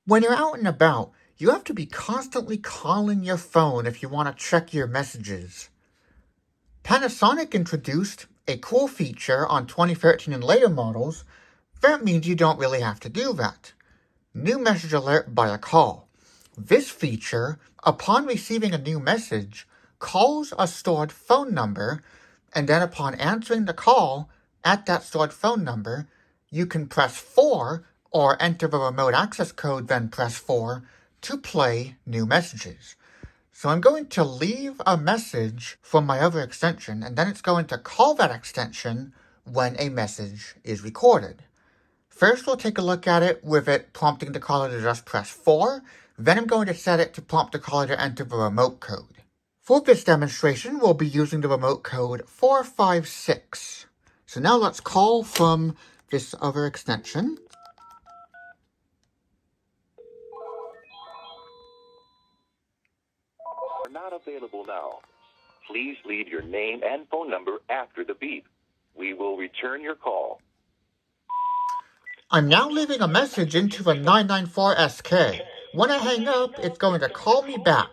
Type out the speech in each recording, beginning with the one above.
When you're out and about, you have to be constantly calling your phone if you want to check your messages. Panasonic introduced a cool feature on 2013 and later models that means you don't really have to do that. New message alert by a call. This feature, upon receiving a new message, calls a stored phone number, and then upon answering the call at that stored phone number, you can press 4 or enter the remote access code, then press 4 to play new messages. So I'm going to leave a message from my other extension, and then it's going to call that extension when a message is recorded. First, we'll take a look at it with it prompting the caller to just press 4. Then I'm going to set it to prompt the caller to enter the remote code. For this demonstration, we'll be using the remote code 456. So now let's call from this other extension. Are not available now. Please leave your name and phone number after the beep. We will return your call. I'm now leaving a message into the 994SK. When I hang up, it's going to call me back.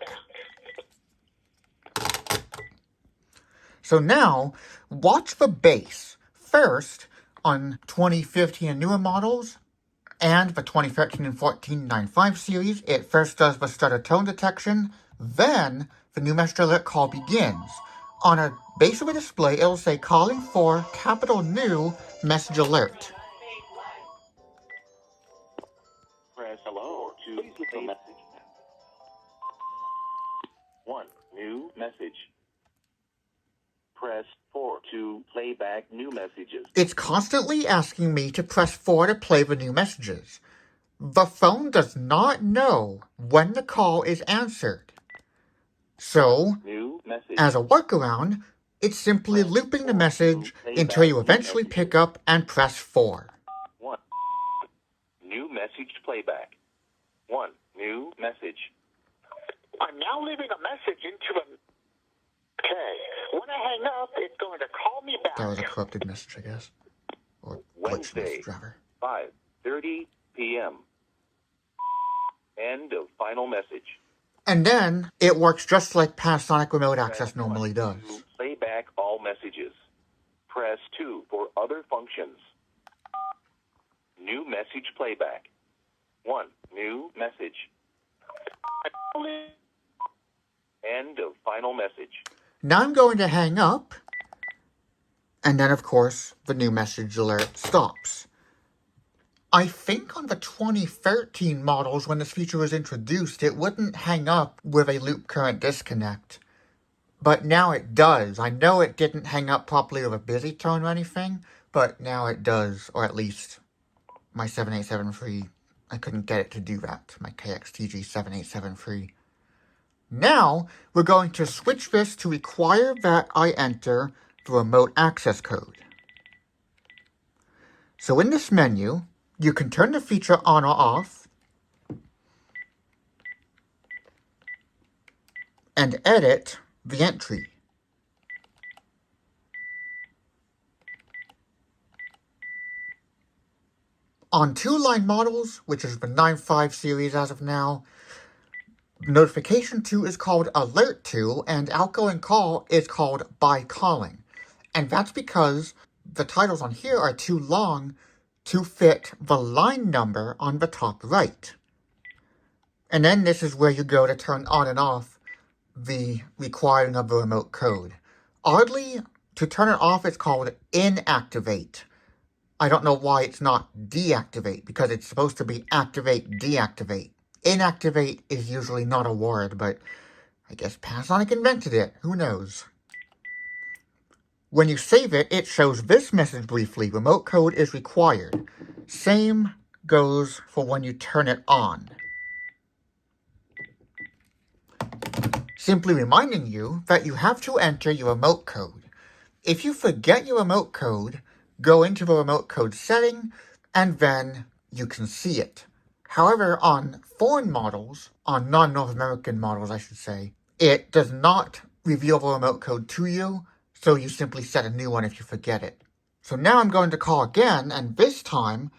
So now, watch the bass. First, on 2015 and newer models, and the 2013 and 14 9.5 series, it first does the stutter tone detection, then the new message alert call begins. On a base of a display, it'll say calling for capital new message alert. Press hello to leave a message. 1. New message. Press 4 to play back new messages. It's constantly asking me to press 4 to play the new messages. The phone does not know when the call is answered. So, as a workaround, it's simply looping the message until you eventually pick up and press 4. 1. New message playback. 1. New message. I'm now leaving a message into the... Okay. When I hang up, it's going to call me back. That was a corrupted message, I guess. Or glitched message, rather. 5:30 p.m. End of final message. And then, it works just like Panasonic remote access normally does. To play back all messages. Press 2 for other functions. New message playback. 1. New message. End of final message. Now I'm going to hang up, and then of course the new message alert stops. I think on the 2013 models, when this feature was introduced, it wouldn't hang up with a loop current disconnect. But now it does. I know it didn't hang up properly with a busy tone or anything, but now it does, or at least my 7873, I couldn't get it to do that, my KXTG 7873. Now, we're going to switch this to require that I enter the remote access code. So in this menu, you can turn the feature on or off, and edit the entry. On 2-line models, which is the 9.5 series as of now, notification to is called alert to, and outgoing call is called by calling. And that's because the titles on here are too long to fit the line number on the top right. And then this is where you go to turn on and off the requiring of the remote code. Oddly, to turn it off, it's called inactivate. I don't know why it's not deactivate, because it's supposed to be activate, deactivate. Inactivate is usually not a word, but I guess Panasonic invented it. Who knows? When you save it, it shows this message briefly. Remote code is required. Same goes for when you turn it on. Simply reminding you that you have to enter your remote code. If you forget your remote code, go into the remote code setting, and then you can see it. However, on foreign models, on non-North American models, I should say, it does not reveal the remote code to you, so you simply set a new one if you forget it. So now I'm going to call again, and this time,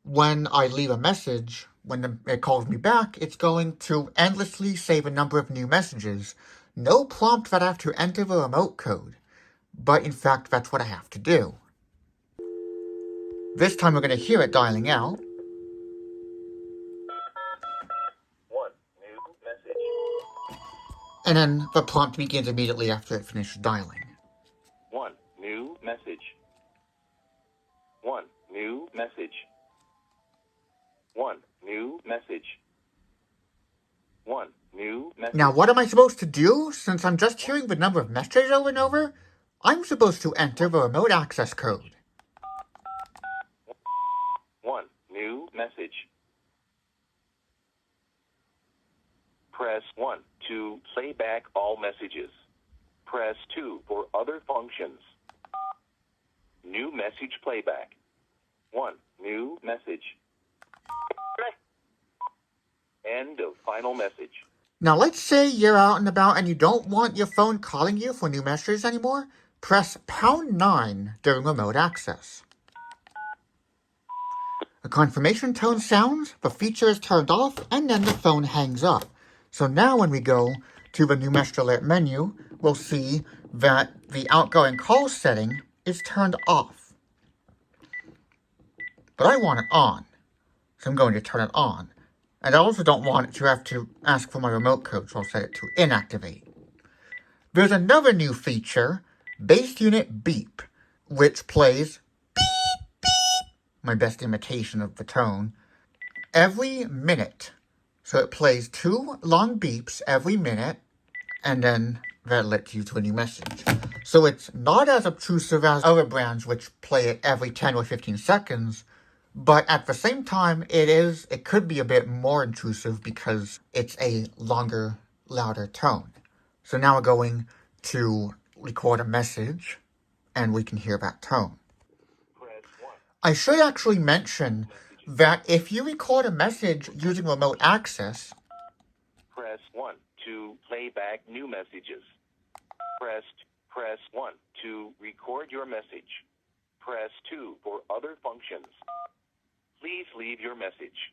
when I leave a message when it calls me back, it's going to endlessly save a number of new messages. No prompt that I have to enter the remote code. But in fact, that's what I have to do. This time we're going to hear it dialing out. One new message. And then the prompt begins immediately after it finishes dialing. One new message. One new message. One new message. One new message. Now, what am I supposed to do? Since I'm just hearing the number of messages over and over, I'm supposed to enter the remote access code. One new message. Press 1 to play back all messages. Press 2 for other functions. New message playback. 1 new message. End of final message. Now, let's say you're out and about and you don't want your phone calling you for new messages anymore. Press #9 during remote access. A confirmation tone sounds, the feature is turned off, and then the phone hangs up. So now when we go to the new message alert menu, we'll see that the outgoing call setting is turned off. But I want it on, so I'm going to turn it on. And I also don't want it to have to ask for my remote code, so I'll set it to inactivate. There's another new feature, Base Unit Beep, which plays beep, beep, my best imitation of the tone, every minute. So it plays 2 long beeps every minute, and then that lets you to a new message. So it's not as obtrusive as other brands which play it every 10 or 15 seconds, but at the same time, it could be a bit more intrusive because it's a longer, louder tone. So now we're going to record a message, and we can hear that tone. I should actually mention that if you record a message using remote access, Press 1 to play back new messages. Press 1 to record your message. Press 2 for other functions. Please leave your message.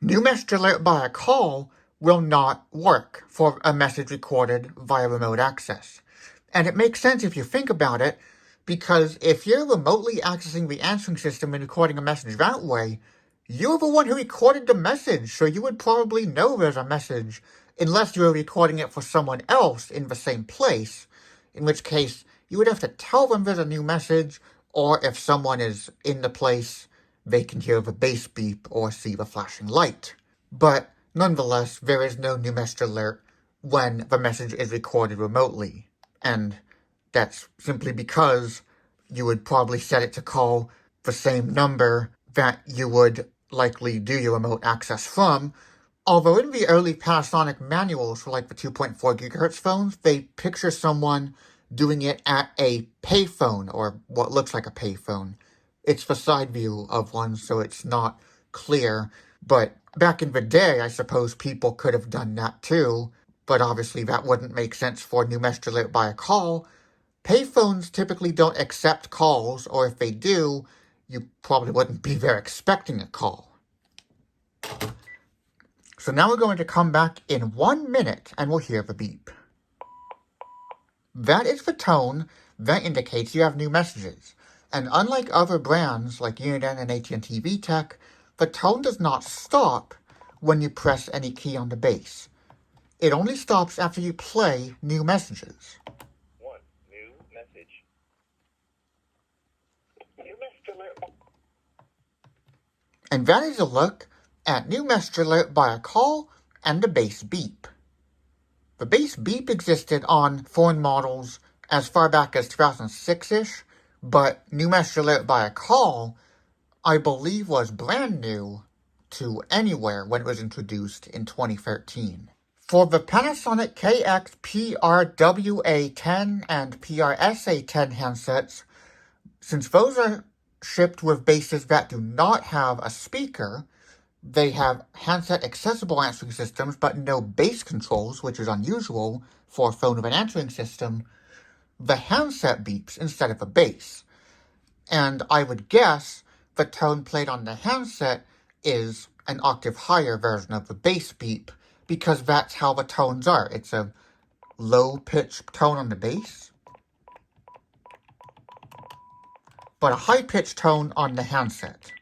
new message alert by a call will not work for a message recorded via remote access. And it makes sense if you think about it, because if you're remotely accessing the answering system and recording a message that way, you're the one who recorded the message, so you would probably know there's a message, unless you were recording it for someone else in the same place, in which case you would have to tell them there's a new message, or if someone is in the place, they can hear the bass beep or see the flashing light. But nonetheless, there is no new message alert when the message is recorded remotely, and that's simply because you would probably set it to call the same number that you would likely do your remote access from. Although in the early Panasonic manuals for like the 2.4 gigahertz phones, they picture someone doing it at a payphone, or what looks like a payphone. It's the side view of one, so it's not clear. But back in the day, I suppose people could have done that too. But obviously that wouldn't make sense for new message alert by a call. Payphones typically don't accept calls, or if they do, you probably wouldn't be there expecting a call. So now we're going to come back in 1 minute and we'll hear the beep. That is the tone that indicates you have new messages. And unlike other brands like Uniden and AT&T VTech, the tone does not stop when you press any key on the base. It only stops after you play new messages. One new message. New message alert. And that is a look at new message alert by a call and the bass beep. The bass beep existed on foreign models as far back as 2006-ish, but new message alert by a call, I believe, was brand new to anywhere when it was introduced in 2013. For the Panasonic KX PRWA10 and PRSA10 handsets, since those are shipped with bases that do not have a speaker, they have handset-accessible answering systems, but no bass controls, which is unusual for a phone with an answering system. The handset beeps instead of a bass. And I would guess the tone played on the handset is an octave higher version of the bass beep, because that's how the tones are. It's a low-pitched tone on the bass, but a high-pitched tone on the handset.